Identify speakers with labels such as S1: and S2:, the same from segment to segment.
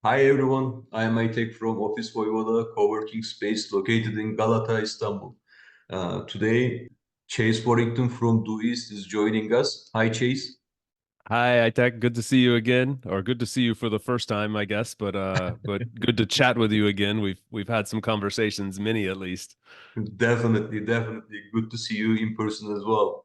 S1: Hi everyone, I am Aytek from Ofis Voyvoda Coworking Space located in Galata, Istanbul. Today, Chase Warrington from DOIST is joining us. Hi Chase.
S2: Hi, Itek. Good to see you again, or good to see you for the first time, I guess. But good to chat with you again. We've had some conversations, many at least.
S1: Definitely good to see you in person as well.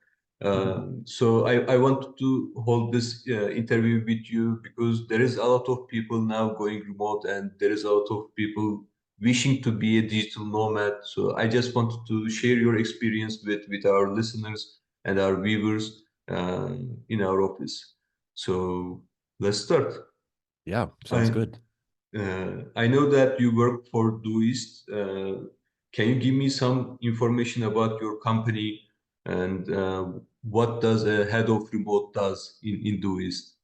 S1: So I wanted to hold this interview with you because there is a lot of people now going remote and there is a lot of people wishing to be a digital nomad. So I just wanted to share your experience with our listeners and our viewers in our office. So let's start.
S2: Yeah, sounds
S1: I
S2: good.
S1: I know that you work for DOIST. Can you give me some information about your company and what does a head of remote does in DOIST?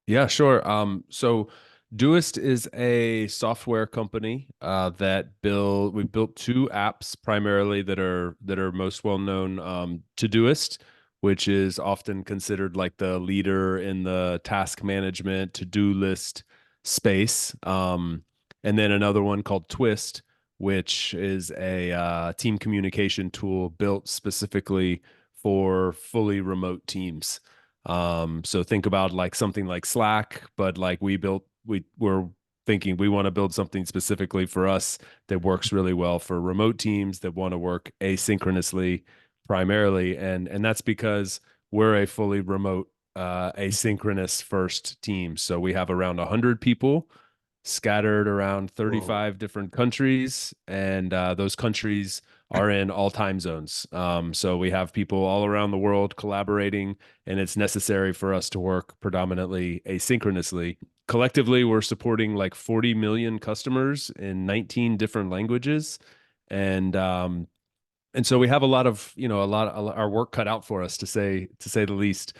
S2: Yeah, sure. So Doist is a software company we built two apps primarily that are most well known. Todoist, which is often considered like the leader in the task management to-do list space. And then another one called Twist, which is a team communication tool built specifically for fully remote teams. So think about like something like Slack, but like we're thinking we want to build something specifically for us that works really well for remote teams that want to work asynchronously primarily. And that's because we're a fully remote asynchronous first team. So we have around 100 people scattered around
S1: Wow.
S2: 35 different countries, and those countries are in all time zones. So we have people all around the world collaborating, and it's necessary for us to work predominantly asynchronously. Collectively, we're supporting like 40 million customers in 19 different languages, and and so we have a lot of our work cut out for us to say the least.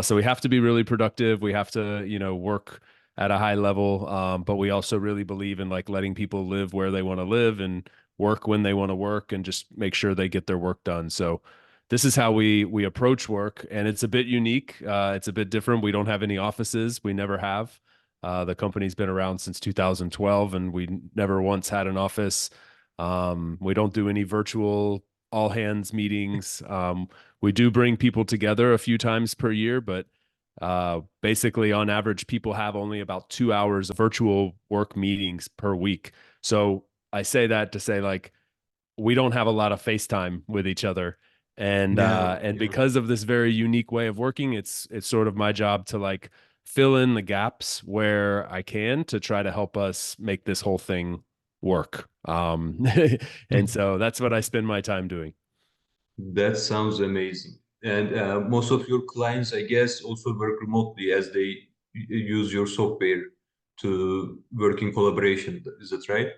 S2: So we have to be really productive. We have to work at a high level, but we also really believe in like letting people live where they want to live and work when they want to work, and just make sure they get their work done. So this is how we approach work, and it's a bit unique. It's a bit different. We don't have any offices. We never have. The company's been around since 2012, and we never once had an office. We don't do any virtual all hands meetings. We do bring people together a few times per year, but basically, on average, people have only about 2 hours of virtual work meetings per week. So I say that to say, like, we don't have a lot of FaceTime with each other.
S1: Yeah,
S2: And
S1: yeah.
S2: because of this very unique way of working, it's sort of my job to like fill in the gaps where I can to try to help us make this whole thing work. And so that's what I spend my time doing.
S1: That sounds amazing. And most of your clients, I guess, also work remotely as they use your software to work in collaboration. Is that right?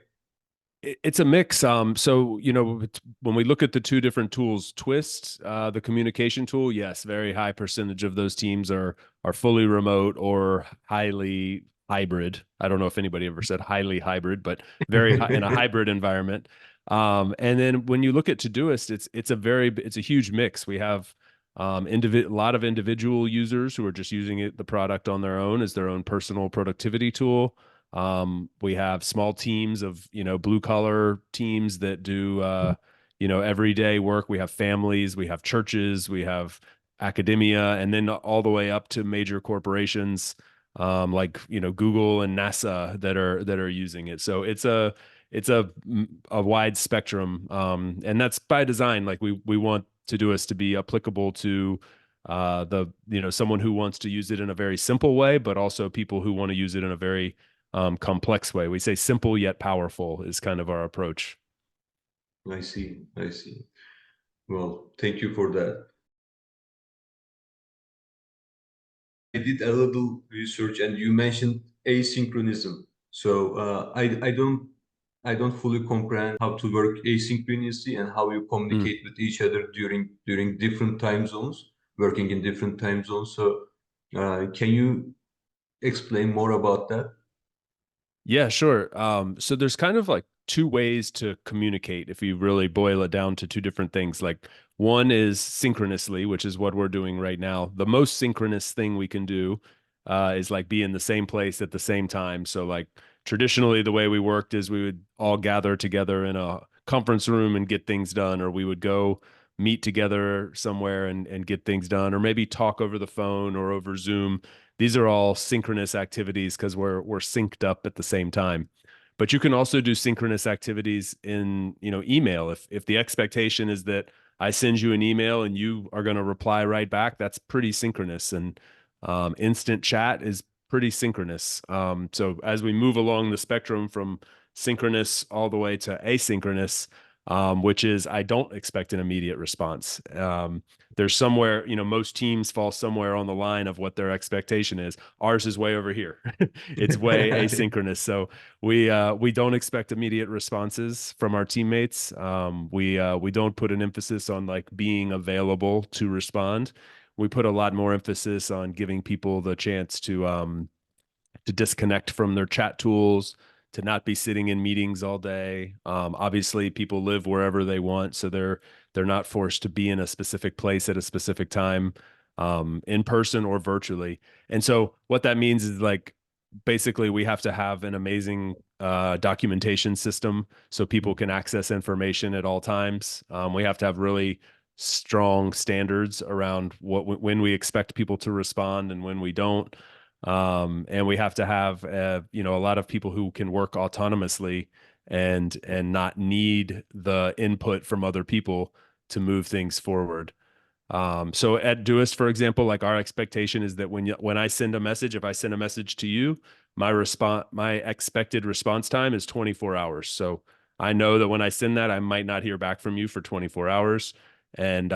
S2: It's a mix. So when we look at the two different tools, Twist, the communication tool, yes, very high percentage of those teams are fully remote or highly hybrid. I don't know if anybody ever said highly hybrid, but very high in a hybrid environment. And then when you look at Todoist, it's a huge mix. We have a lot of individual users who are just using the product on their own as their own personal productivity tool. We have small teams of, blue collar teams that do, everyday work. We have families, we have churches, we have academia, and then all the way up to major corporations, like, Google and NASA that are using it. So it's a wide spectrum. And that's by design. Like we want to be applicable to someone who wants to use it in a very simple way, but also people who want to use it in a very complex way. We say simple yet powerful is kind of our approach.
S1: I see. I see. Well, thank you for that. I did a little research and you mentioned asynchronism. So I don't fully comprehend how to work asynchronously and how you
S2: Mm.
S1: communicate with each other during different time zones, working in different time zones. So can you explain more about that?
S2: Yeah, sure. So there's kind of like two ways to communicate if you really boil it down to two different things. Like one is synchronously, which is what we're doing right now. The most synchronous thing we can do is like be in the same place at the same time. So like traditionally the way we worked is we would all gather together in a conference room and get things done, or we would go meet together somewhere and get things done, or maybe talk over the phone or over Zoom. These are all synchronous activities because we're synced up at the same time. But you can also do synchronous activities in, email. If the expectation is that I send you an email and you are going to reply right back, that's pretty synchronous. And instant chat is pretty synchronous. So as we move along the spectrum from synchronous all the way to asynchronous, which is I don't expect an immediate response. There's somewhere, most teams fall somewhere on the line of what their expectation is. Ours is way over here. It's way asynchronous. So we don't expect immediate responses from our teammates. We don't put an emphasis on like being available to respond. We put a lot more emphasis on giving people the chance to disconnect from their chat tools, to not be sitting in meetings all day. Obviously, people live wherever they want, so they're not forced to be in a specific place at a specific time, in person or virtually. And so what that means is like basically we have to have an amazing documentation system so people can access information at all times. We have to have really strong standards around when we expect people to respond and when we don't. And we have to have a lot of people who can work autonomously and not need the input from other people to move things forward. So at DOIST, for example, like our expectation is that when I send a message, if I send a message to you, my expected response time is 24 hours. So I know that when I send that, I might not hear back from you for 24 hours. And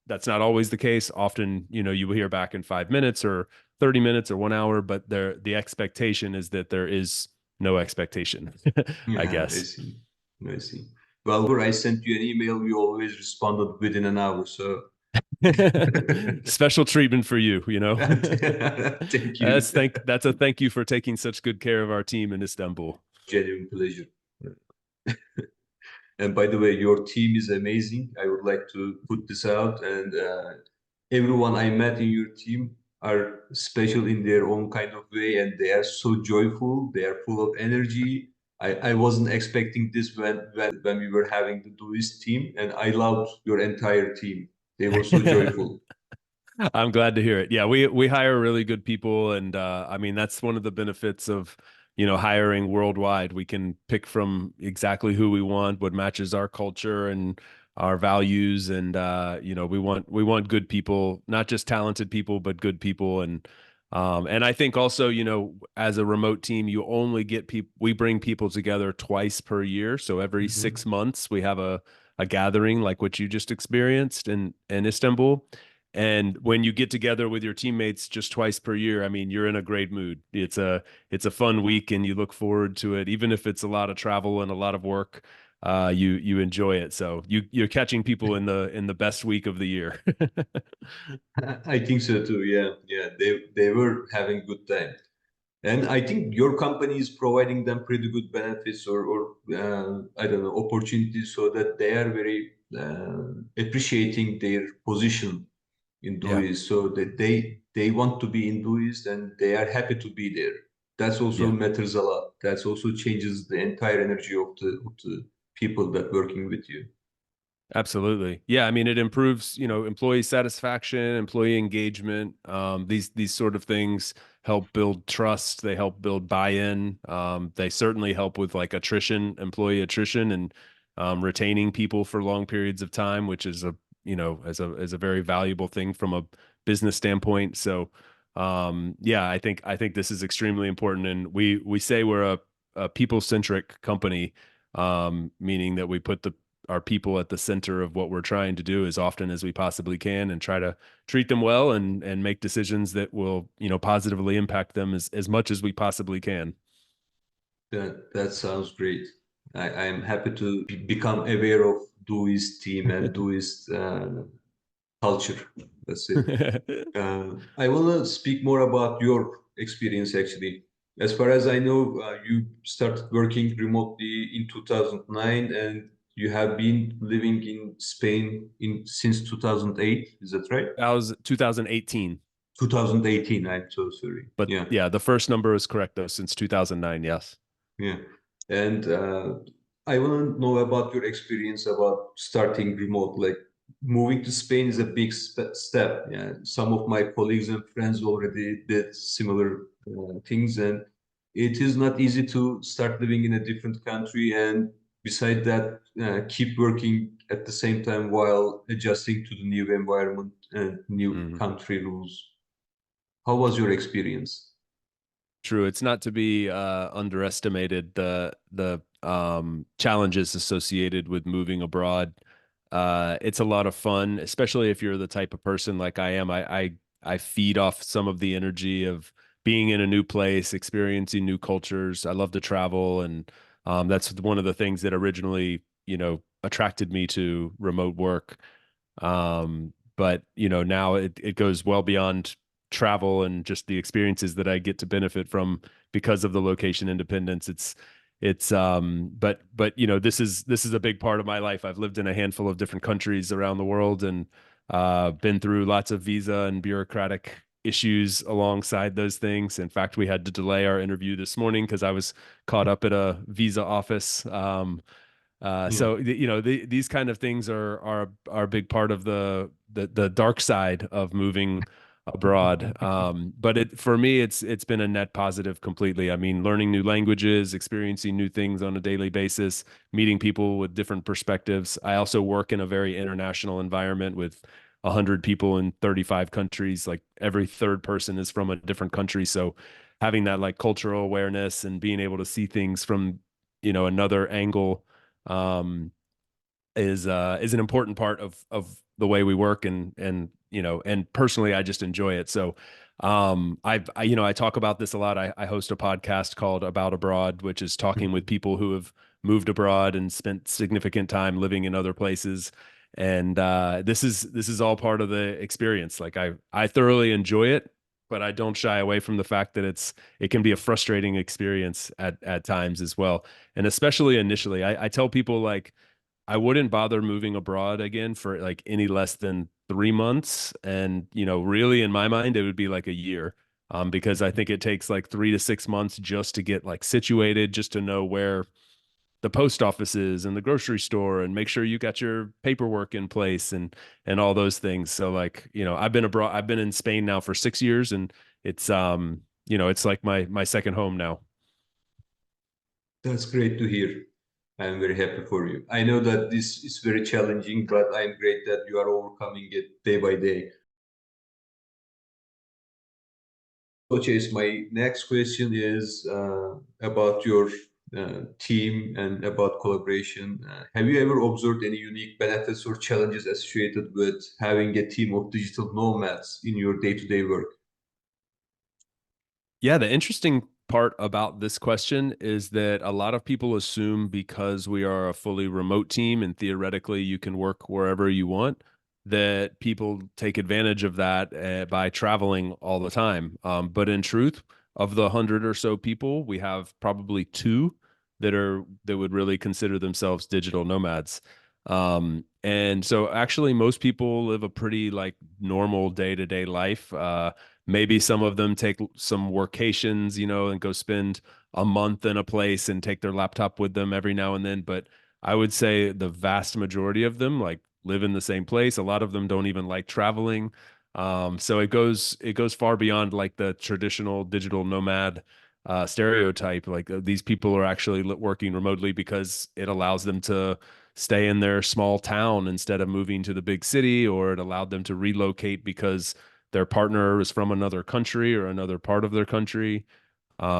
S2: that's not always the case. Often, you will hear back in 5 minutes or 30 minutes or 1 hour, but the expectation is that there is no expectation, I
S1: Yeah, I
S2: guess.
S1: see. I see. Well, whenever I sent you an email, you always responded within an hour. So
S2: Special treatment for you,
S1: thank you.
S2: That's a thank you for taking such good care of our team in Istanbul.
S1: Genuine pleasure. And by the way, your team is amazing. I would like to put this out. And everyone I met in your team are special in their own kind of way, and they are so joyful. They are full of energy. I wasn't expecting this when we were having the DOIST team, and I loved your entire team. They were so joyful.
S2: I'm glad to hear it. Yeah, we hire really good people, and I mean that's one of the benefits of hiring worldwide. We can pick from exactly who we want, what matches our culture and our values, and we want good people, not just talented people, but good people. And I think also as a remote team, you only get people. We bring people together twice per year, so every
S1: Mhm.
S2: 6 months we have a gathering like what you just experienced in Istanbul. And when you get together with your teammates just twice per year, I mean, you're in a great mood. It's a fun week, and you look forward to it, even if it's a lot of travel and a lot of work. You enjoy it. So you're catching people in the best week of the year.
S1: I think so too. Yeah, yeah. They were having good time. And I think your company is providing them pretty good benefits or I don't know, opportunities so that they are very appreciating their position in
S2: Yeah,
S1: DOIST, so that they want to be in DOIST and they are happy to be there. That's also
S2: yeah.
S1: matters a lot. That's also changes the entire energy of the people that working with you.
S2: Absolutely. Yeah, I mean it improves, employee satisfaction, employee engagement. These sort of things help build trust, they help build buy-in. They certainly help with like employee attrition and retaining people for long periods of time, which is as a very valuable thing from a business standpoint. So yeah, I think this is extremely important, and we say we're a people-centric company, meaning that we put our people at the center of what we're trying to do as often as we possibly can, and try to treat them well and make decisions that will positively impact them as much as we possibly can.
S1: That sounds great. I am happy to become aware of DOIST team and DOIST culture. That's it. I want to speak more about your experience actually. As far as I know, you started working remotely in 2009 and you have been living in Spain since 2008. Is that right?
S2: That was 2018.
S1: 2018. I'm so sorry.
S2: But
S1: Yeah.
S2: yeah, the first number is correct though, since 2009. Yes.
S1: Yeah. And I want to know about your experience about starting remote. Like moving to Spain is a big step. Yeah. Some of my colleagues and friends already did similar things, and it is not easy to start living in a different country. And beside that, keep working at the same time while adjusting to the new environment and new
S2: Mhm.
S1: country rules. How was your experience?
S2: True. It's not to be underestimated, the challenges associated with moving abroad. It's a lot of fun, especially if you're the type of person like I am. I feed off some of the energy of being in a new place, experiencing new cultures. I love to travel, and that's one of the things that originally, attracted me to remote work. But now it goes well beyond travel and just the experiences that I get to benefit from because of the location independence. But this is a big part of my life. I've lived in a handful of different countries around the world, and been through lots of visa and bureaucratic issues alongside those things. In fact, we had to delay our interview this morning because I was caught up at a visa office.
S1: Yeah.
S2: These kind of things are a big part of the dark side of moving abroad. But for me, it's been a net positive completely. I mean, learning new languages, experiencing new things on a daily basis, meeting people with different perspectives. I also work in a very international environment with 100 people in 35 countries. Like every third person is from a different country, so having that like cultural awareness and being able to see things from another angle um, is an important part of the way we work, and personally I just enjoy it. So I talk about this a lot. I host a podcast called About Abroad, which is talking with people who have moved abroad and spent significant time living in other places. And this is all part of the experience. Like I thoroughly enjoy it, but I don't shy away from the fact that it can be a frustrating experience at times as well. And especially initially, I tell people like I wouldn't bother moving abroad again for like any less than 3 months. And, really in my mind, it would be like a year. Because I think it takes like 3 to 6 months just to get like situated, just to know where the post office is and the grocery store and make sure you got your paperwork in place and all those things. So like, I've been abroad, I've been in Spain now for 6 years, and it's like my second home now.
S1: That's great to hear. I'm very happy for you. I know that this is very challenging, but I'm great that you are overcoming it day by day. So, Chase, my next question is about your team and about collaboration. Have you ever observed any unique benefits or challenges associated with having a team of digital nomads in your day-to-day work?
S2: Yeah, the interesting part about this question is that a lot of people assume because we are a fully remote team and theoretically you can work wherever you want, that people take advantage of that by traveling all the time. But in truth, of the 100 or so people, we have probably two that would really consider themselves digital nomads. And so actually most people live a pretty like normal day-to-day life. Maybe some of them take some workations, and go spend a month in a place and take their laptop with them every now and then. But I would say the vast majority of them like live in the same place. A lot of them don't even like traveling. So it goes far beyond like the traditional digital nomad stereotype. Like these people are actually working remotely because it allows them to stay in their small town instead of moving to the big city, or it allowed them to relocate because their partner is from another country or another part of their country.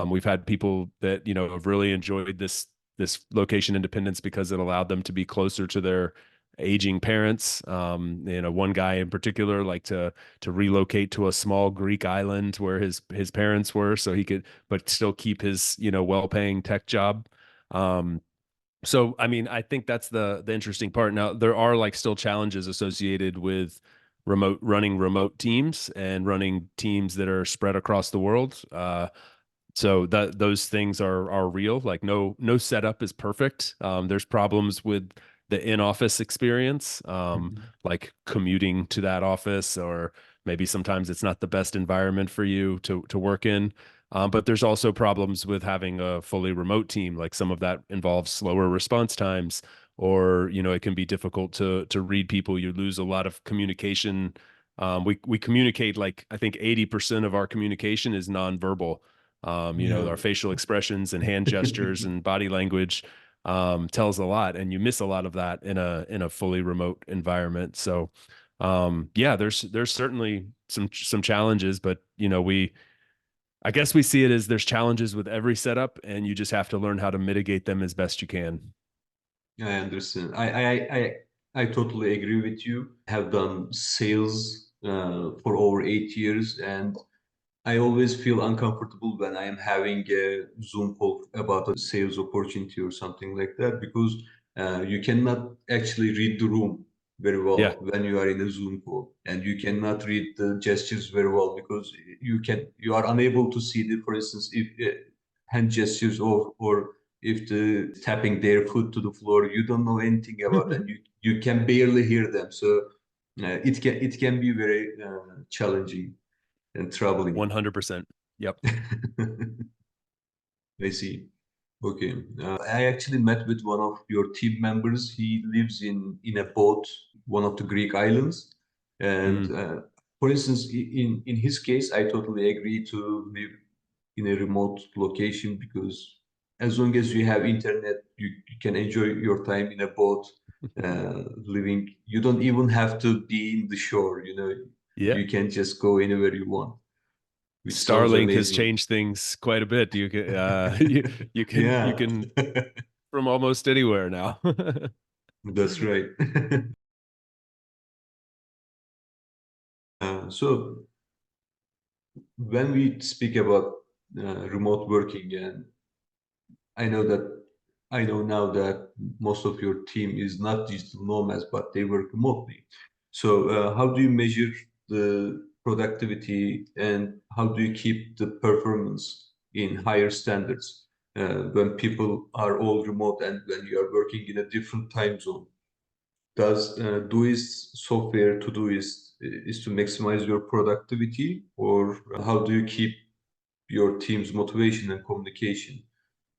S2: We've had people that have really enjoyed this location independence because it allowed them to be closer to their aging parents. One guy in particular like to relocate to a small Greek island where his parents were, so he could but still keep his well-paying tech job. So I mean, I think that's the interesting part. Now, there are like still challenges associated with running remote teams and running teams that are spread across the world. So that those things are real. Like no setup is perfect. There's problems with the in-office experience, like commuting to that office, or maybe sometimes it's not the best environment for you to work in. But there's also problems with having a fully remote team. Like some of that involves slower response times, or it can be difficult to read people. You lose a lot of communication. We communicate, like, I think 80% of our communication is nonverbal.
S1: Yeah.
S2: Our facial expressions and hand gestures and body language tells a lot, and you miss a lot of that in a fully remote environment. So yeah, there's certainly some challenges, but I guess we see it as there's challenges with every setup, and you just have to learn how to mitigate them as best you can.
S1: I understand. I totally agree with you. I have done sales for over 8 years, and I always feel uncomfortable when I am having a Zoom call about a sales opportunity or something like that, because you cannot actually read the room very
S2: Yeah.
S1: well when you are in a Zoom call, and you cannot read the gestures very well because you are unable to see the, for instance, if hand gestures or if the tapping their foot to the floor, you don't know anything about, and you can barely hear them. So it can be very challenging and troubling.
S2: 100%. Yep.
S1: I see. Okay. I actually met with one of your team members. He lives in a boat, one of the Greek islands. And
S2: Mm.
S1: for instance, in his case, I totally agree to live in a remote location because as long as you have internet, you can enjoy your time in a boat, living. You don't even have to be in the shore,
S2: Yeah.
S1: you can just go anywhere you want, which sounds
S2: Starlink has
S1: amazing.
S2: changed things quite a bit. You can you can
S1: Yeah,
S2: from almost anywhere now.
S1: that's right. So when we speak about remote working, and I know that I know now that most of your team is not digital nomads, but they work remotely. So how do you measure the productivity, and how do you keep the performance in higher standards when people are all remote and when you are working in a different time zone? Does DOIST software to DOIST is to maximize your productivity, or how do you keep your team's motivation and communication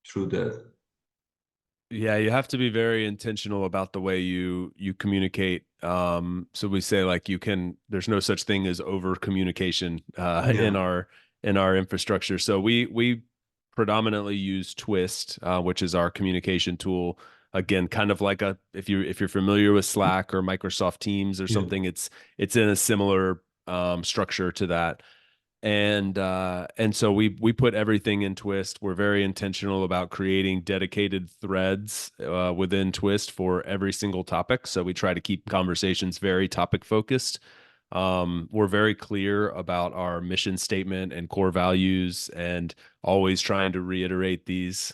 S1: through that?
S2: Yeah, you have to be very intentional about the way you communicate. So we say, like, there's no such thing as over communication
S1: Yeah,
S2: in our infrastructure. So we predominantly use Twist, which is our communication tool. Again, kind of like if you're familiar with Slack or Microsoft Teams or
S1: yeah,
S2: something, it's in a similar structure to that. And so we put everything in Twist. We're very intentional about creating dedicated threads within Twist for every single topic. So we try to keep conversations very topic focused. We're very clear about our mission statement and core values, and always trying to reiterate these.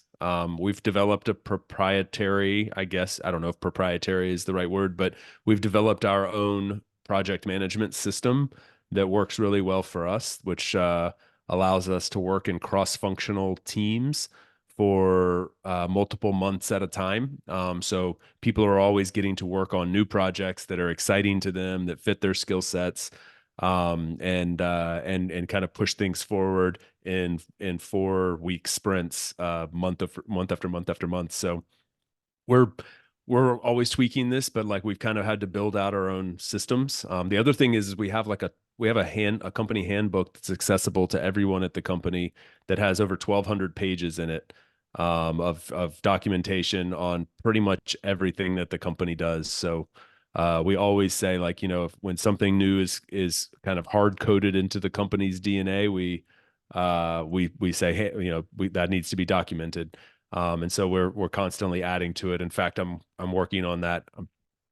S2: We've developed a proprietary, I guess, I don't know if proprietary is the right word, but we've developed our own project management system that works really well for us, which allows us to work in cross-functional teams for multiple months at a time. So people are always getting to work on new projects that are exciting to them, that fit their skill sets, and kind of push things forward in 4 week sprints, month after month after month. So we're we're always tweaking this, but like we've kind of had to build out our own systems. The other thing is we have a company handbook that's accessible to everyone at the company that has over 1,200 pages in it, of documentation on pretty much everything that the company does. So we always say, like, when something new is kind of hard coded into the company's DNA, we say, hey, that needs to be documented. And so we're constantly adding to it. In fact, I'm working on that,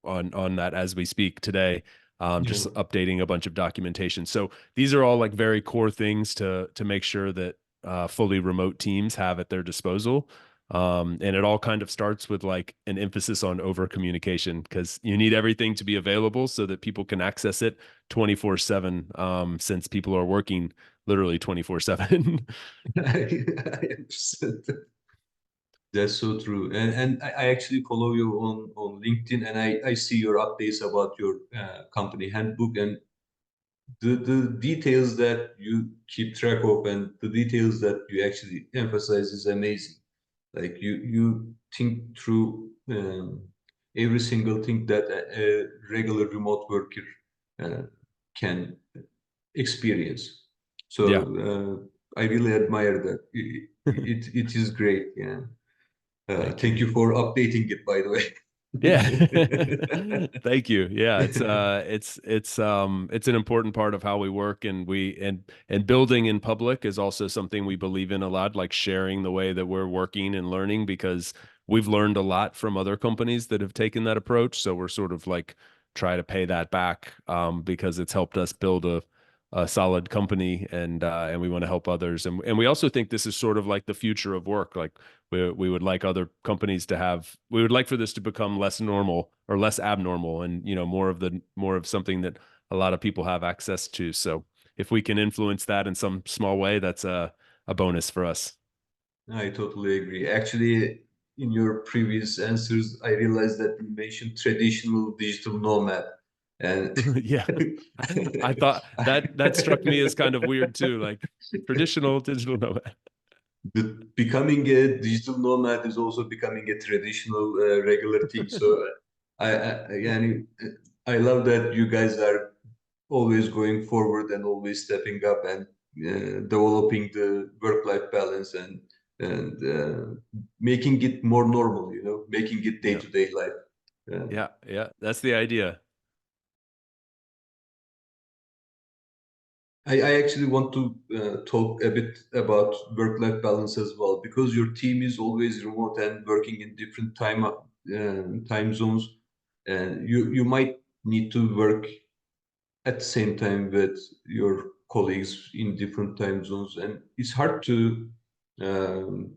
S2: on that as we speak today.
S1: yeah.
S2: Just updating a bunch of documentation. So these are all like very core things to make sure that fully remote teams have at their disposal. And it all kind of starts with like an emphasis on over communication, because you need everything to be available so that people can access it 24/7. Since people are working literally 24/7.
S1: I understand. That's so true. And I actually follow you on LinkedIn, and I see your updates about your company handbook. And the details that you keep track of and the details that you actually emphasize is amazing. Like you think through every single thing that a regular remote worker uh, can experience. So
S2: Yeah.
S1: I really admire that. It is great. Yeah.
S2: Thank
S1: Thank
S2: you.
S1: you for updating it, by the
S2: Yeah.
S1: way.
S2: Thank you. Yeah, it's an important part of how we work, and and building in public is also something we believe in a lot, like sharing the way that we're working and learning, because we've learned a lot from other companies that have taken that approach. So we're sort of like try to pay that back, because it's helped us build a solid company, and we want to help others. And we also think this is sort of like the future of work. Like we would like other companies to have, we would like for this to become less normal or less abnormal, and more of something that a lot of people have access to. So if we can influence that in some small way, that's a bonus for us.
S1: I totally agree. Actually, in your previous answers, I realized that you mentioned traditional digital nomad. And
S2: Yeah. I thought that struck me as kind of weird too, like traditional digital nomad.
S1: becoming a digital nomad is also becoming a traditional regular thing. So yani, I love that you guys are always going forward and always stepping up and developing the work-life balance and making it more normal, making it
S2: Yeah.
S1: day-to-day life.
S2: Yeah. Yeah. That's the idea.
S1: I actually want to talk a bit about work-life balance as well, because your team is always remote and working in different time zones, and you might need to work at the same time with your colleagues in different time zones, and it's hard to um,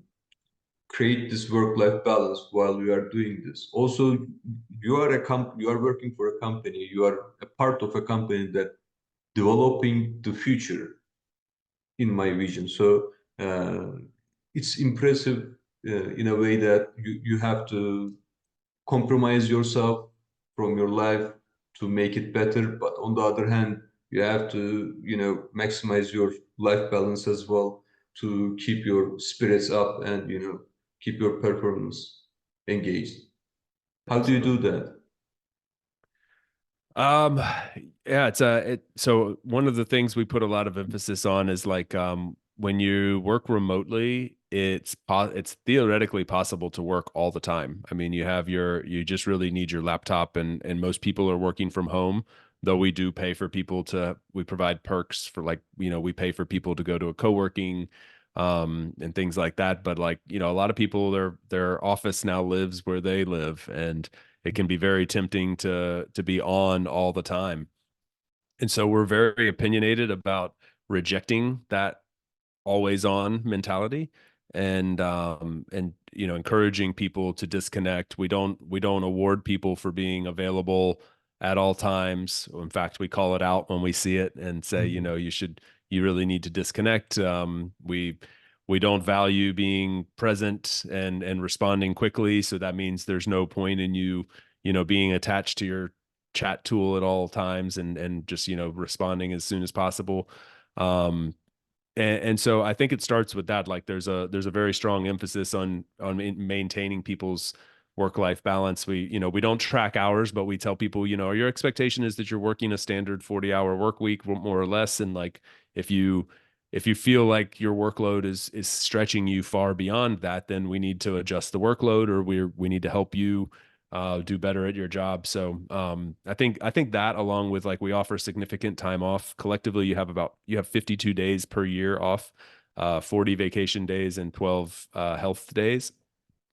S1: create this work-life balance while you are doing this. Also, you are working for a company, you are a part of a company that developing the future, in my vision. So it's impressive in a way that you have to compromise yourself from your life to make it better. But on the other hand, you have to, maximize your life balance as well to keep your spirits up and, keep your performance engaged. How do you do
S2: Absolutely.
S1: that?
S2: Um, yeah, so one of the things we put a lot of emphasis on is like when you work remotely, it's theoretically possible to work all the time. I mean, you just really need your laptop, and most people are working from home, though we do pay for people to we provide perks for, like, we pay for people to go to a co-working and things like that. But like, a lot of people, their office now lives where they live, and it can be very tempting to be on all the time. And so we're very opinionated about rejecting that always on mentality, and encouraging people to disconnect. We don't award people for being available at all times. In fact, we call it out when we see it and say,
S1: Mhm.
S2: you really need to disconnect. We don't value being present and responding quickly, so that means there's no point in you being attached to your chat tool at all times, and just responding as soon as possible. um and so I think it starts with that. Like there's a very strong emphasis on maintaining people's work life balance. We don't track hours, but we tell people, your expectation is that you're working a standard 40-hour work week, more or less. And like if you if you feel like your workload is stretching you far beyond that, then we need to adjust the workload, or we need to help you do better at your job. So I think that, along with, like, we offer significant time off. Collectively, you have 52 days per year off, 40 vacation days and 12 health days,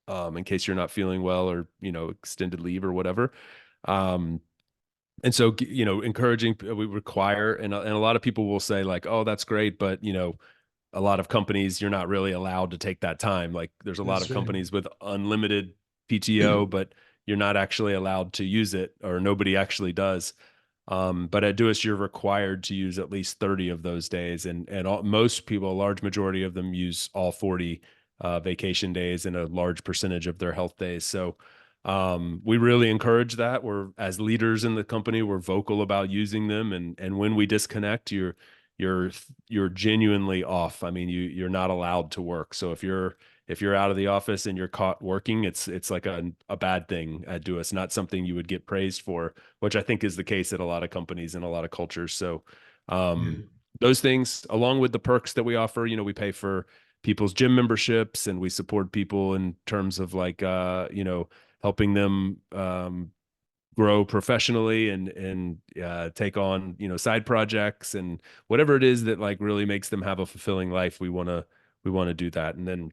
S2: in case you're not feeling well, or extended leave or whatever. Um, and so, encouraging, we require, and a lot of people will say, like, oh, that's great, but a lot of companies, you're not really allowed to take that time. Like there's a lot
S1: That's
S2: of
S1: right.
S2: companies with unlimited PTO, but you're not actually allowed to use it, or nobody actually does. But at DOIST, you're required to use at least 30 of those days, and most people, a large majority of them, use all 40 vacation days and a large percentage of their health days. So We really encourage that. We're, as leaders in the company, we're vocal about using them. And when we disconnect, you're you're genuinely off. I mean, you're not allowed to work. So if you're out of the office and you're caught working, it's like a bad thing at DOIST, not something you would get praised for, which I think is the case at a lot of companies and a lot of cultures. So
S1: Yeah.
S2: those things, along with the perks that we offer, we pay for people's gym memberships, and we support people in terms of like helping them grow professionally and take on side projects and whatever it is that like really makes them have a fulfilling life. We want to do that. And then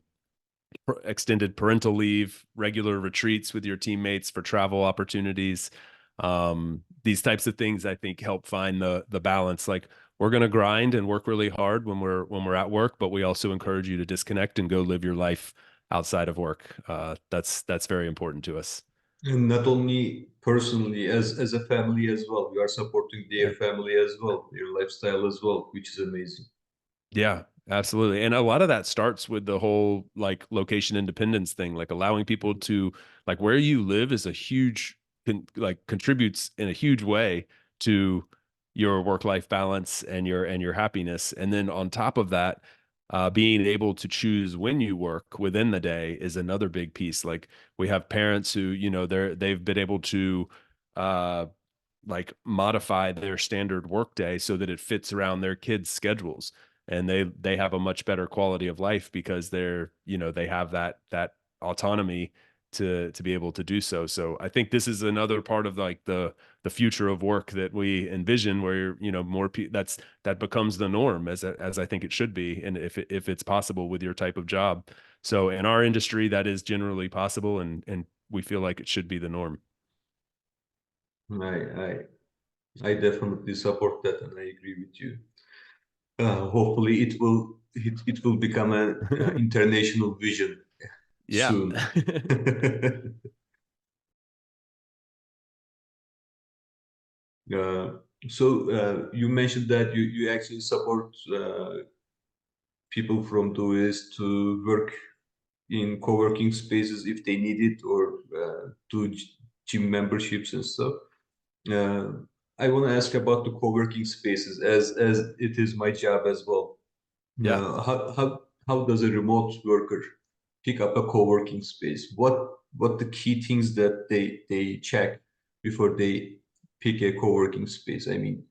S2: extended parental leave, regular retreats with your teammates for travel opportunities. These types of things I think help find the balance. Like, we're going to grind and work really hard when we're at work, but we also encourage you to disconnect and go live your life outside of work. That's very important to us.
S1: And not only personally, as a family as well. We are supporting their
S2: Yeah.
S1: family as well, their lifestyle as well, which is amazing.
S2: Yeah, absolutely. And a lot of that starts with the whole like location independence thing, like allowing people to, like, where you live is a huge like contributes in a huge way to your work-life balance and your happiness. And then on top of that, being able to choose when you work within the day is another big piece. Like, we have parents who, they've been able to uh like modify their standard workday so that it fits around their kids' schedules, and they have a much better quality of life because they have that autonomy to be able to do so. So I think this is another part of like the future of work that we envision, where more that becomes the norm, as I think it should be, and if it's possible with your type of job. So in our industry, that is generally possible, and we feel like it should be the norm.
S1: I I I definitely support that, and I agree with you. Hopefully, it will become an international vision
S2: Yeah.
S1: soon. Uh, so you mentioned that you actually support people from the West to work in co-working spaces if they need it, or do gym memberships and stuff. Uh, I want to ask about the co-working spaces, as it is my job as well.
S2: Yeah.
S1: How does a remote worker pick up a co-working space? What the key things that they check before they pick a co-working space? I mean,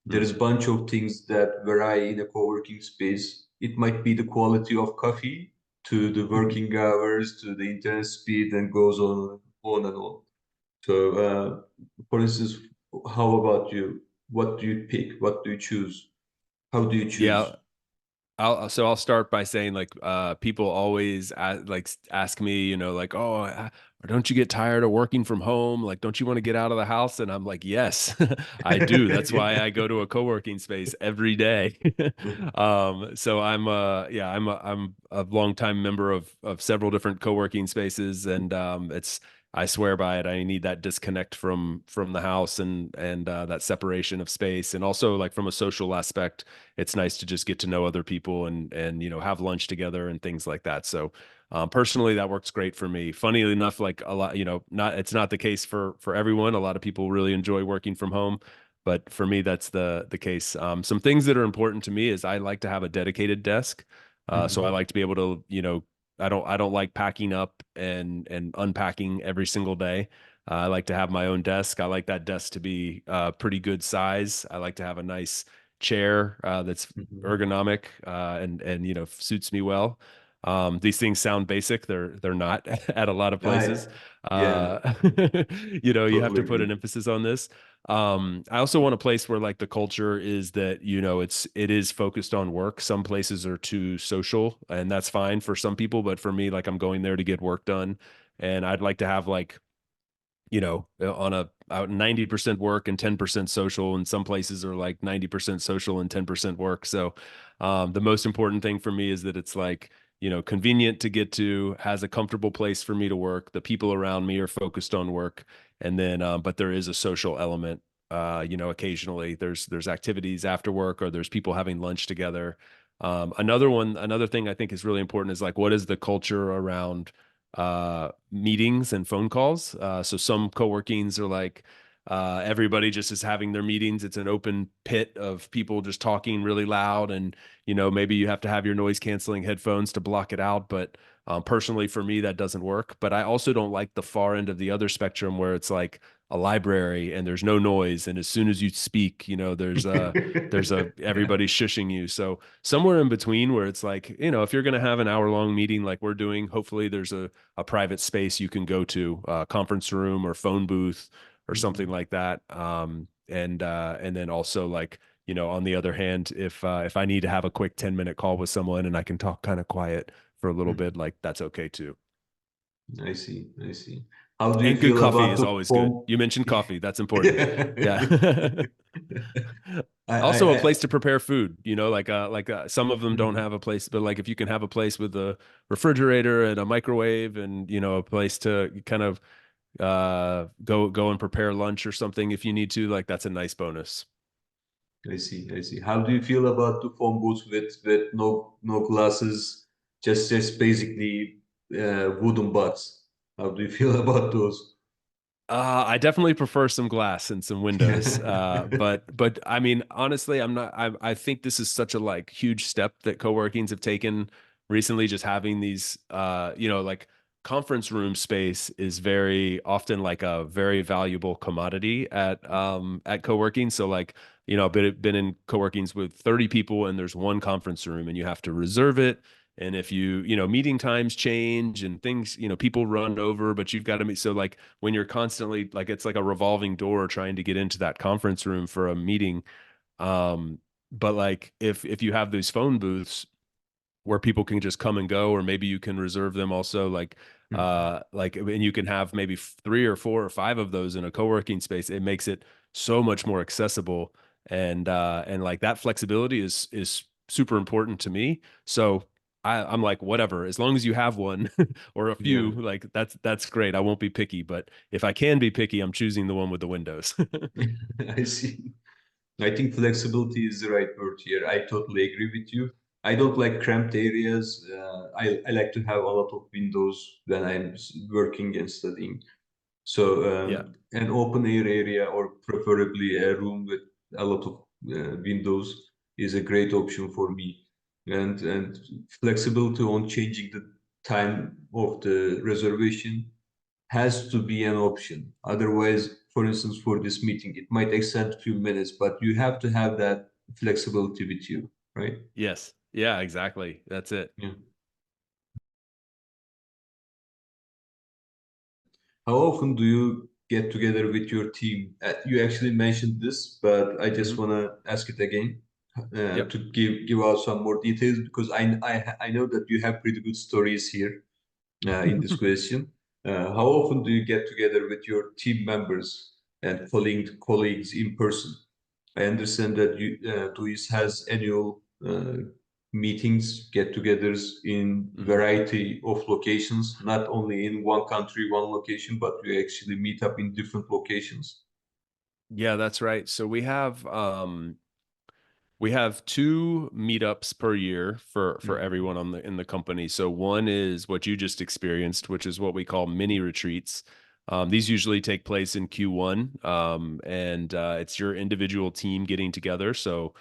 S1: there
S2: Mm.
S1: is a bunch of things that vary in a co-working space. It might be the quality of coffee, to the working hours, to the internet speed, and goes on and on. So, for instance, how about you? What do you pick? What do you choose? How do you
S2: Yeah.
S1: choose?
S2: I'll start by saying, like, people always ask me, like, oh, don't you get tired of working from home? Like, don't you want to get out of the house? And I'm like, yes, I do. That's why I go to a co-working space every day. So I'm a longtime member of several different co-working spaces, and I swear by it. I need that disconnect from the house, and that separation of space, and also like from a social aspect, it's nice to just get to know other people and have lunch together and things like that. So personally, that works great for me. Funny enough, like a lot, not it's not the case for everyone. A lot of people really enjoy working from home, but for me, that's the case. Some things that are important to me is I like to have a dedicated desk. So I
S1: Mhm.
S2: like to be able to, I don't like packing up and unpacking every single day. I like to have my own desk. I like that desk to be pretty good size. I like to have a nice chair that's
S1: Mhm.
S2: ergonomic and suits me well. These things sound basic. They're not at a lot of
S1: I,
S2: places.
S1: yeah,
S2: Uh, you have
S1: totally
S2: to put
S1: agree.
S2: an emphasis on this. I also want a place where like the culture is that it is focused on work. Some places are too social, and that's fine for some people, but for me, like, I'm going there to get work done, and I'd like to have like on a out 90% work and 10% social, and some places are like 90% social and 10% work. So the most important thing for me is that it's like, convenient to get to, has a comfortable place for me to work. The people around me are focused on work. And then, but there is a social element. Occasionally there's activities after work, or there's people having lunch together. Another thing I think is really important is like, what is the culture around meetings and phone calls. So some co-workings are like everybody just is having their meetings. It's an open pit of people just talking really loud, and maybe you have to have your noise canceling headphones to block it out. But personally, for me, that doesn't work. But I also don't like the far end of the other spectrum where it's like a library and there's no noise, and as soon as you speak, there's a everybody shushing you. So somewhere in between where it's like, if you're going to have an hour long meeting like we're doing, hopefully there's a private space you can go to, a conference room or phone booth or something like that. And then also like, on the other hand, if I need to have a quick 10-minute call with someone and I can talk kind of quiet for a little bit, like that's okay too.
S1: I see. I see. How do you
S2: And good
S1: feel
S2: coffee
S1: about
S2: is
S1: the
S2: always good.
S1: form?
S2: You mentioned coffee. That's important. Yeah.
S1: I, I,
S2: Also a
S1: I,
S2: place to prepare food, some of them don't have a place, but like if you can have a place with a refrigerator and a microwave and, a place to kind of go and prepare lunch or something if you need to, like that's a nice bonus.
S1: I see. I see. How do you feel about the phone booths with no glasses, just basically wooden butts? How do you feel about those?
S2: I definitely prefer some glass and some windows. But I mean, honestly, I'm not. I think this is such a like huge step that co-workings have taken recently. Just having these, like conference room space is very often like a very valuable commodity at co-working. So like, I've been in co-workings with 30 people and there's one conference room and you have to reserve it. And if meeting times change and things, people run over, but you've got to meet. So like when you're constantly like, it's like a revolving door trying to get into that conference room for a meeting. But like if you have these phone booths where people can just come and go, or maybe you can reserve them also, and you can have maybe three or four or five of those in a co-working space, it makes it so much more accessible. And like that flexibility is super important to me. So I'm like, whatever, as long as you have one or a few,
S1: Yeah,
S2: like that's great. I won't be picky, but if I can be picky, I'm choosing the one with the windows.
S1: I see. I think flexibility is the right word here. I totally agree with you. I don't like cramped areas. I like to have a lot of windows when I'm working and studying. So
S2: Yeah.
S1: an open air area or preferably a room with a lot of windows is a great option for me. And flexibility on changing the time of the reservation has to be an option. Otherwise, for instance, for this meeting, it might extend a few minutes, but you have to have that flexibility with you, right?
S2: Yes. Yeah, exactly. That's it.
S1: Yeah. How often do you get together with your team? You actually mentioned this, but I just
S2: Hmm.
S1: want to ask it again
S2: Yep.
S1: to give out some more details because I know that you have pretty good stories here in this question. How often do you get together with your team members and colleagues in person? I understand that DOIST has annual meetings, get-togethers in
S2: Hmm.
S1: variety of locations, not only in one country, one location, but you actually meet up in different locations.
S2: Yeah, that's right. So we have two meetups per year for
S1: Mhm.
S2: everyone in the company. So one is what you just experienced, which is what we call mini retreats. These usually take place in Q1, and it's your individual team getting together. So,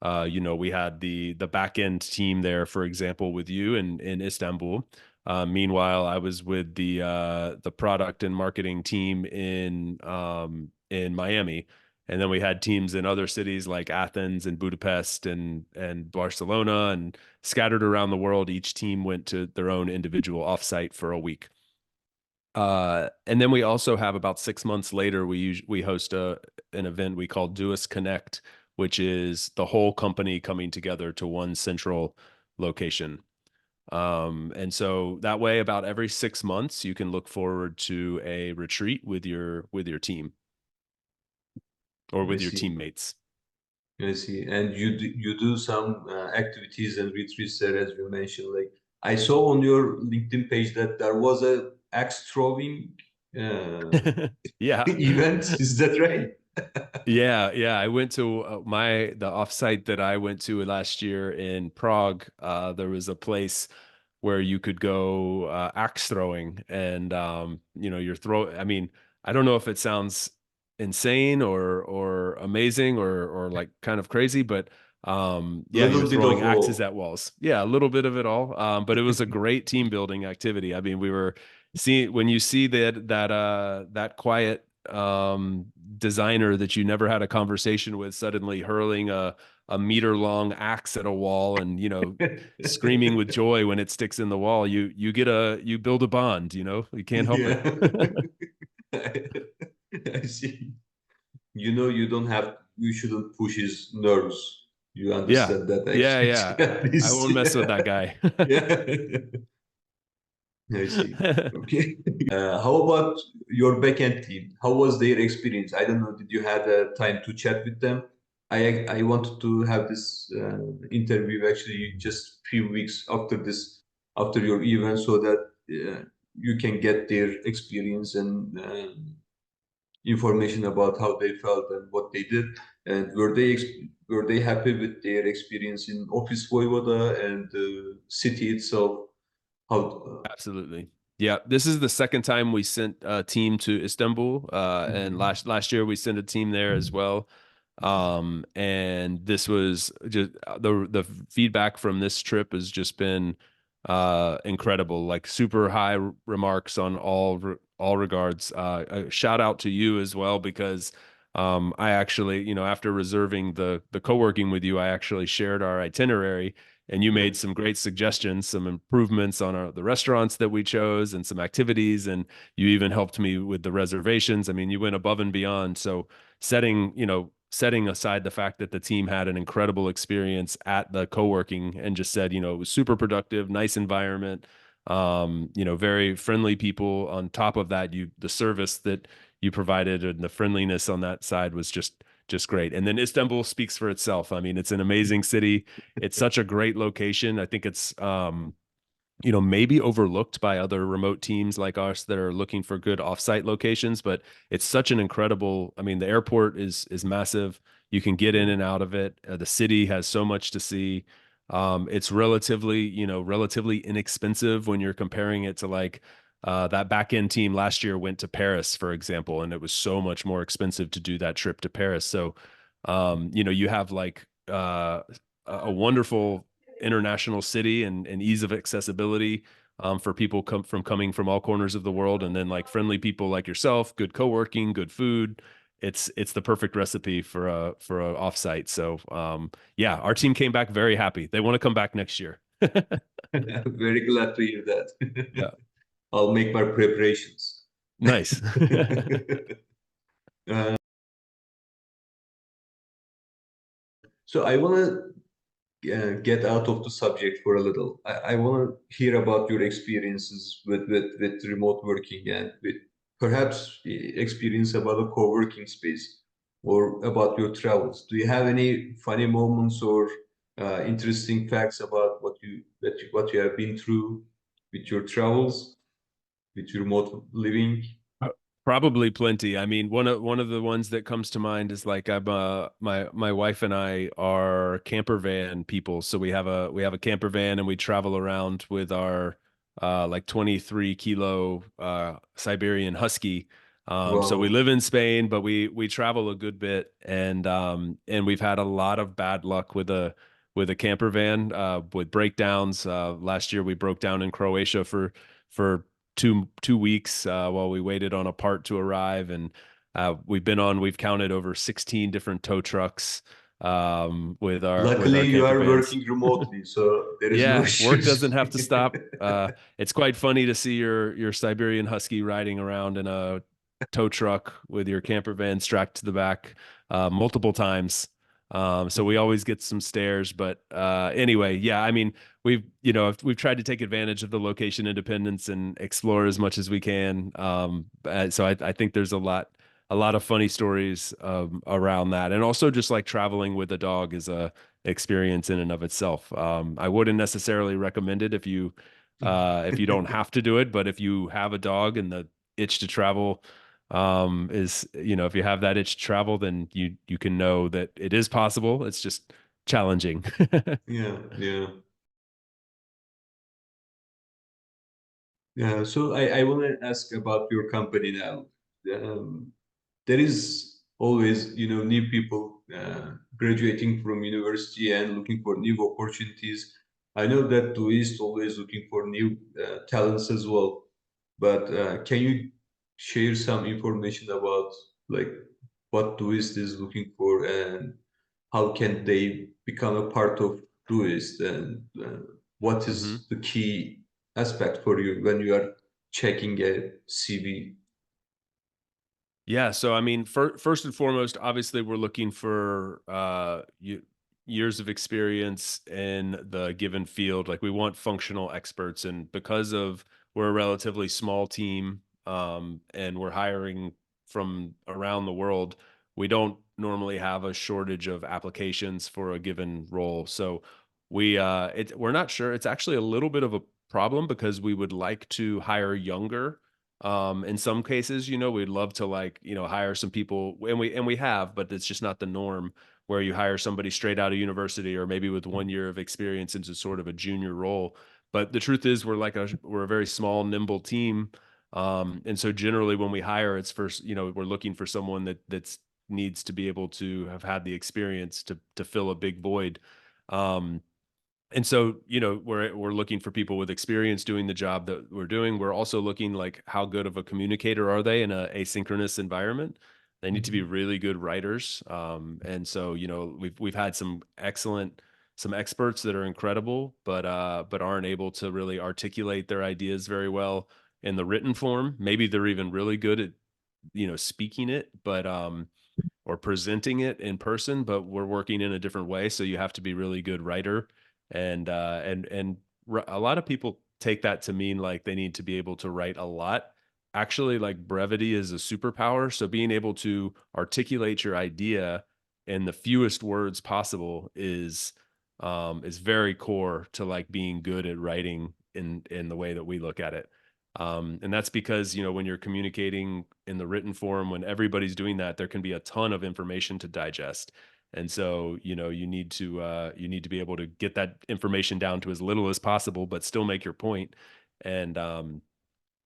S2: we had the back end team there, for example, with you in Istanbul. Meanwhile, I was with the product and marketing team in Miami. And then we had teams in other cities like Athens and Budapest and Barcelona and scattered around the world. Each team went to their own individual offsite for a week. And then we also have about 6 months later, we host an event we call DOIST Connect, which is the whole company coming together to one central location. And so that way, about every 6 months, you can look forward to a retreat with your team or
S1: I
S2: with your
S1: see.
S2: teammates.
S1: I see. And you do some activities and retreats there, as you mentioned. Like I saw on your LinkedIn page that there was a axe throwing uh,
S2: Yeah.
S1: event. Is that right?
S2: Yeah, yeah. I went to the offsite that I went to last year in Prague. There was a place where you could go axe throwing, and I mean, I don't know if it sounds insane or amazing or like kind of crazy, but yeah, you're
S1: Little bit
S2: throwing
S1: of
S2: axes
S1: all.
S2: at walls. Yeah, a little bit of it all. But it was a great team building activity. I mean, we were seeing when you see that quiet designer that you never had a conversation with suddenly hurling a meter long axe at a wall and screaming with joy when it sticks in the wall, you build a bond, you can't help it.
S1: Yeah. I see. You don't have, you shouldn't push his nerves. You
S2: Yeah,
S1: understand that
S2: yeah,
S1: actually,
S2: yeah,
S1: at
S2: I
S1: least.
S2: won't mess with that guy.
S1: Yeah. I see. Okay. How about your backend team? How was their experience? I don't know. Did you had time to chat with them? I wanted to have this interview actually just few weeks after after your event, so that you can get their experience and information about how they felt and what they did, and were they happy with their experience in Ofis Voyvoda and the city itself? How?
S2: Absolutely. Yeah, this is the second time we sent a team to Istanbul, and
S1: Mhm.
S2: last year we sent a team there as well. And this was just the feedback from this trip has just been incredible, like super high remarks on all regards. A shout out to you as well because I actually, after reserving the co-working with you, I actually shared our itinerary and you
S1: Yeah.
S2: made some great suggestions, some improvements on the restaurants that we chose and some activities. And you even helped me with the reservations. I mean, you went above and beyond. So setting aside the fact that the team had an incredible experience at the co-working and just said, it was super productive, nice environment, very friendly people. On top of that, the service that you provided and the friendliness on that side was just great. And then Istanbul speaks for itself. I mean, it's an amazing city. It's such a great location. I think it's maybe overlooked by other remote teams like us that are looking for good offsite locations, but it's such an incredible, I mean, the airport is massive. You can get in and out of it. The city has so much to see. It's relatively inexpensive when you're comparing it to like that back end team last year went to Paris, for example, and it was so much more expensive to do that trip to Paris. So, you have like a wonderful international city and ease of accessibility for people coming from all corners of the world, and then like friendly people like yourself, good co-working, good food. It's the perfect recipe for a offsite. So yeah, our team came back very happy. They want to come back next year.
S1: Very glad to hear that.
S2: Yeah,
S1: I'll make my preparations.
S2: nice.
S1: Uh, so I want to get out of the subject for a little. I want to hear about your experiences with remote working and with perhaps experience about a co-working space or about your travels. Do you have any funny moments or interesting facts about what you have been through with your travels, with your remote living?
S2: Probably plenty. I mean, one of the ones that comes to mind is like my wife and I are camper van people. So we have a camper van and we travel around with our like 23 kilo Siberian Husky. So we
S1: Wow.
S2: live in Spain, but we travel a good bit, and we've had a lot of bad luck with a camper van with breakdowns. Last year we broke down in Croatia for two weeks while we waited on a part to arrive, and we've counted over 16 different tow trucks with our
S1: Luckily, you
S2: camper
S1: are
S2: vans.
S1: working remotely, so there is no
S2: Yeah, work doesn't
S1: issues.
S2: have to stop. It's quite funny to see your Siberian Husky riding around in a tow truck with your camper van strapped to the back multiple times. So we always get some stares, but anyway, yeah, I mean, we've tried to take advantage of the location independence and explore as much as we can. So I think there's a lot of funny stories around that, and also just like traveling with a dog is a experience in and of itself. I wouldn't necessarily recommend it if you don't have to do it, but if you have a dog and the itch to travel is, if you have that itch to travel, then you can know that it is possible. It's just challenging.
S1: Yeah, yeah. So I want to ask about your company now. Um, there is always, new people graduating from university and looking for new opportunities. I know that DOIST always looking for new talents as well. But can you share some information about like what DOIST is looking for and how can they become a part of DOIST and what
S2: Hmm.
S1: is the key aspect for you when you are checking a CV?
S2: Yeah, so I mean, first and foremost, obviously, we're looking for years of experience in the given field. Like, we want functional experts, and because of we're a relatively small team, and we're hiring from around the world, we don't normally have a shortage of applications for a given role. So we're not sure. It's actually a little bit of a problem because we would like to hire younger. In some cases, we'd love to, like, hire some people, and we have, but it's just not the norm where you hire somebody straight out of university or maybe with 1 year of experience into sort of a junior role. But the truth is we're a very small, nimble team. And so generally when we hire, it's first, we're looking for someone that's needs to be able to have had the experience to fill a big void. Um, and so, we're looking for people with experience doing the job that we're doing. We're also looking, like, how good of a communicator are they in a asynchronous environment. They need to be
S1: Mhm.
S2: really good writers. And so, we've had some experts that are incredible, but aren't able to really articulate their ideas very well in the written form. Maybe they're even really good at speaking it, but or presenting it in person, but we're working in a different way. So you have to be really good writer, and a lot of people take that to mean like they need to be able to write a lot. Actually, like, brevity is a superpower. So being able to articulate your idea in the fewest words possible is very core to, like, being good at writing in the way that we look at it. And that's because, when you're communicating in the written form, when everybody's doing that, there can be a ton of information to digest. And so, you need to be able to get that information down to as little as possible, but still make your point. And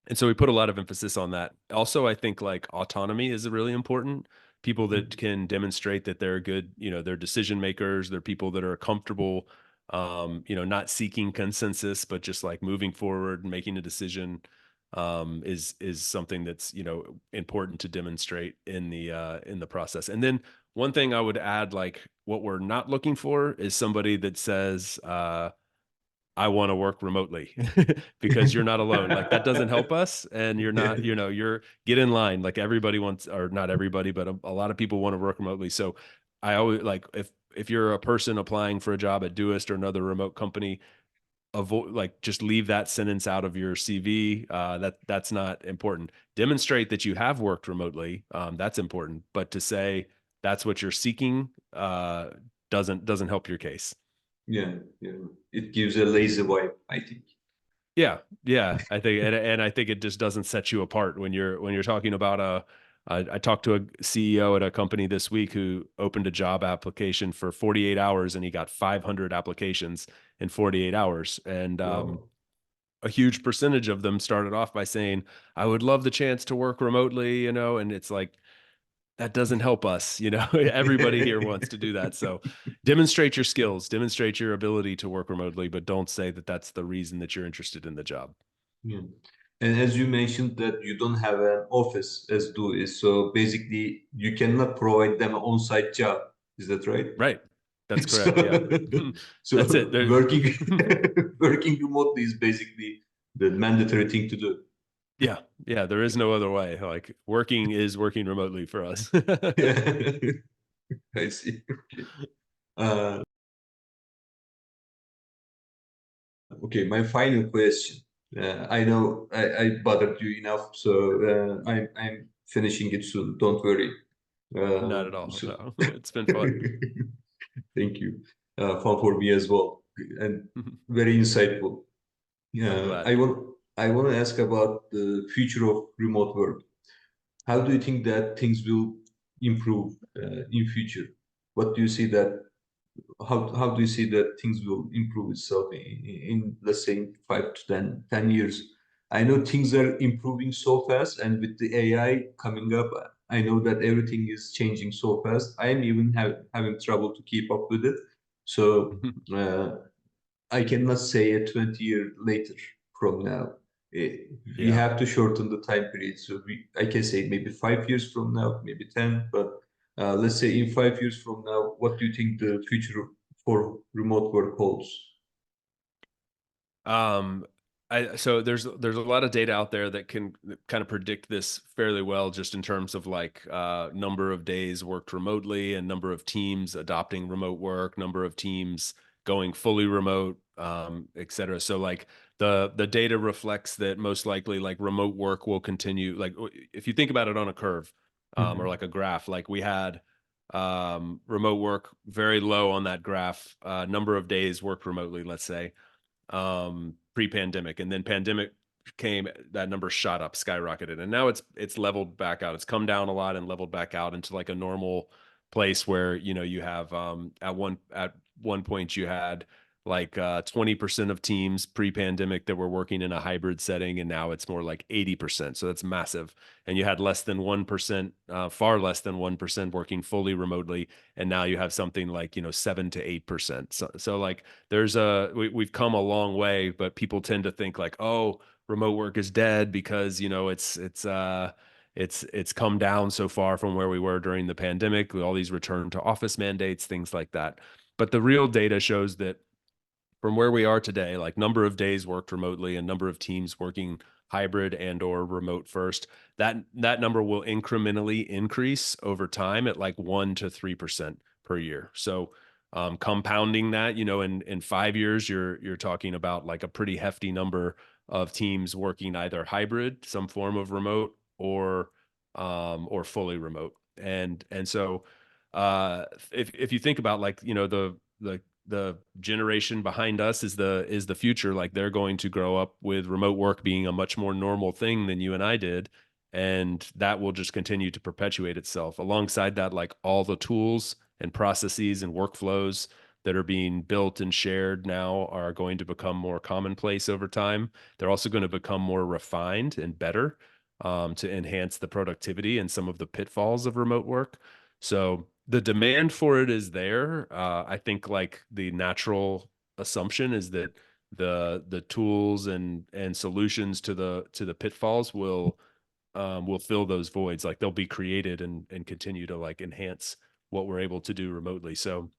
S2: and so we put a lot of emphasis on that. Also, I think, like, autonomy is really important. People that can demonstrate that they're good, they're decision makers, they're people that are comfortable, not seeking consensus, but just, like, moving forward and making a decision, is something that's, important to demonstrate in the process. And then one thing I would add, like, what we're not looking for is somebody that says, I wanna work remotely because you're not alone. Like, that doesn't help us, and you're not, you're get in line. Like, everybody wants, or not everybody, but a lot of people wanna work remotely. So I always like, if you're a person applying for a job at DOIST or another remote company, avoid, like, just leave that sentence out of your CV. That's not important. Demonstrate that you have worked remotely. That's important. But to say that's what you're seeking, doesn't help your case.
S1: Yeah, yeah. It gives a lazy vibe, I think.
S2: Yeah, yeah, I think, and I think it just doesn't set you apart when you're talking about I talked to a CEO at a company this week who opened a job application for 48 hours, and he got 500 applications in 48 hours. And
S1: Wow.
S2: a huge percentage of them started off by saying, "I would love the chance to work remotely," and it's like, that doesn't help us. Everybody here wants to do that. So demonstrate your skills, demonstrate your ability to work remotely, but don't say that that's the reason that you're interested in the job.
S1: Yeah. And as you mentioned that you don't have an office as do is, so basically you cannot provide them an on-site job. Is that right?
S2: Right. That's
S1: So,
S2: correct. Yeah. That's it.
S1: so working working remotely is basically the mandatory thing to do.
S2: Yeah. Yeah. There is no other way. Like, working is working remotely for us.
S1: Yeah. I see. Okay. Uh, okay, my final question. I know I bothered you enough, so I'm finishing it soon. Don't worry.
S2: Not at all.
S1: So
S2: No, it's been fun.
S1: thank you. Fun for me as well, and very insightful.
S2: I'm
S1: Yeah,
S2: glad.
S1: I want to ask about the future of remote work. How do you think that things will improve in future? What do you see that how do you see that things will improve itself in let's say 5 to 10 years? I know things are improving so fast, and with the AI coming up, I know that everything is changing so fast. I am even having trouble to keep up with it. So uh, I cannot say a 20 year later from now. We
S2: Yeah.
S1: have to shorten the time period. So I can say maybe 5 years from now, maybe 10, but let's say in 5 years from now, what do you think the future for remote work holds?
S2: Um, so there's a lot of data out there that can kind of predict this fairly well, just in terms of like number of days worked remotely and number of teams adopting remote work, number of teams going fully remote, et cetera. So like the data reflects that most likely like remote work will continue. Like if you think about it on a curve, or
S1: Mhm.
S2: like a graph, like we had remote work very low on that graph, number of days worked remotely, let's say, pre-pandemic, and then pandemic came, that number shot up, skyrocketed, and now it's leveled back out. It's come down a lot and leveled back out into like a normal place where, you know, you have at one point you had like 20% of teams pre-pandemic that were working in a hybrid setting, and now it's more like 80%. So that's massive. And you had less than 1%, far less than 1% working fully remotely, and now you have something like, you know, 7 to 8%. So like we've come a long way, but people tend to think like, oh, remote work is dead because, you know, it's come down so far from where we were during the pandemic with all these return to office mandates, things like that. But the real data shows that from where we are today, like number of days worked remotely and number of teams working hybrid and or remote first, that number will incrementally increase over time at like 1 to 3% per year. So compounding that, you know, in 5 years, you're talking about like a pretty hefty number of teams working either hybrid, some form of remote, or fully remote. And so if you think about like, you know, the generation behind us is the future. Like they're going to grow up with remote work being a much more normal thing than you and I did, and that will just continue to perpetuate itself. Alongside that, like all the tools and processes and workflows that are being built and shared now are going to become more commonplace over time. They're also going to become more refined and better, to enhance the productivity and some of the pitfalls of remote work. So the demand for it is there. I think like the natural assumption is that the tools and solutions to the pitfalls will fill those voids. Like they'll be created and continue to like enhance what we're able to do remotely. So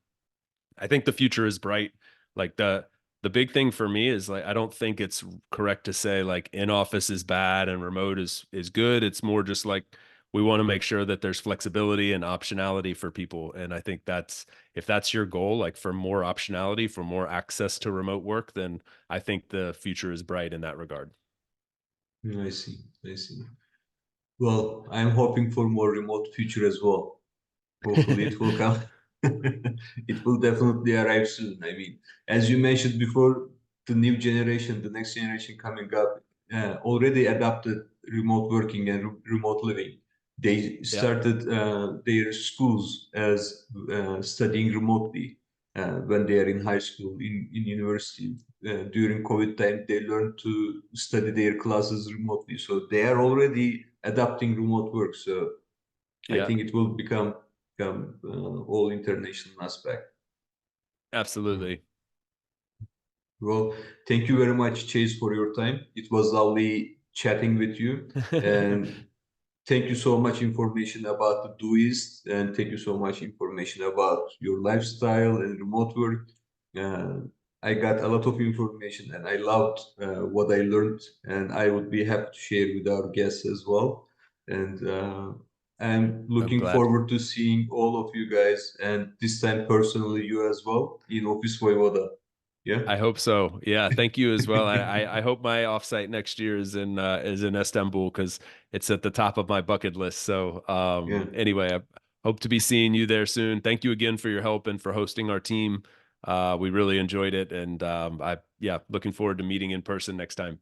S2: I think the future is bright. Like the big thing for me is like I don't think it's correct to say like in office is bad and remote is good. It's more just like we want to make sure that there's flexibility and optionality for people. And I think that's, if that's your goal, like for more optionality, for more access to remote work, then I think the future is bright in that regard.
S1: I see. I see. Well, I'm hoping for more remote future as well. Hopefully it will come. It will definitely arrive soon. I mean, as you mentioned before, the new generation, the next generation coming up, already adapted remote working and remote living. They
S2: Yeah.
S1: started their schools as studying remotely when they are in high school, in university. During COVID time, they learned to study their classes remotely. So they are already adapting remote work. So I
S2: Yeah,
S1: think it will become all international aspect. Mm.
S2: absolutely.
S1: Well, thank you very much, Chase, for your time. It was lovely chatting with you, and thank you so much information about the DOIST, and thank you so much information about your lifestyle and remote work. Uh, I got a lot of information, and I loved what I learned, and I would be happy to share with our guests as well. And I'm
S2: I'm
S1: looking
S2: glad.
S1: forward to seeing all of you guys, and this time personally you as well in Ofis Voyvoda. Yeah.
S2: I hope so. Yeah, thank you as well. I hope my offsite next year is in Istanbul because it's at the top of my bucket list. So
S1: Yeah.
S2: anyway, I hope to be seeing you there soon. Thank you again for your help and for hosting our team. We really enjoyed it, and I, yeah, looking forward to meeting in person next time.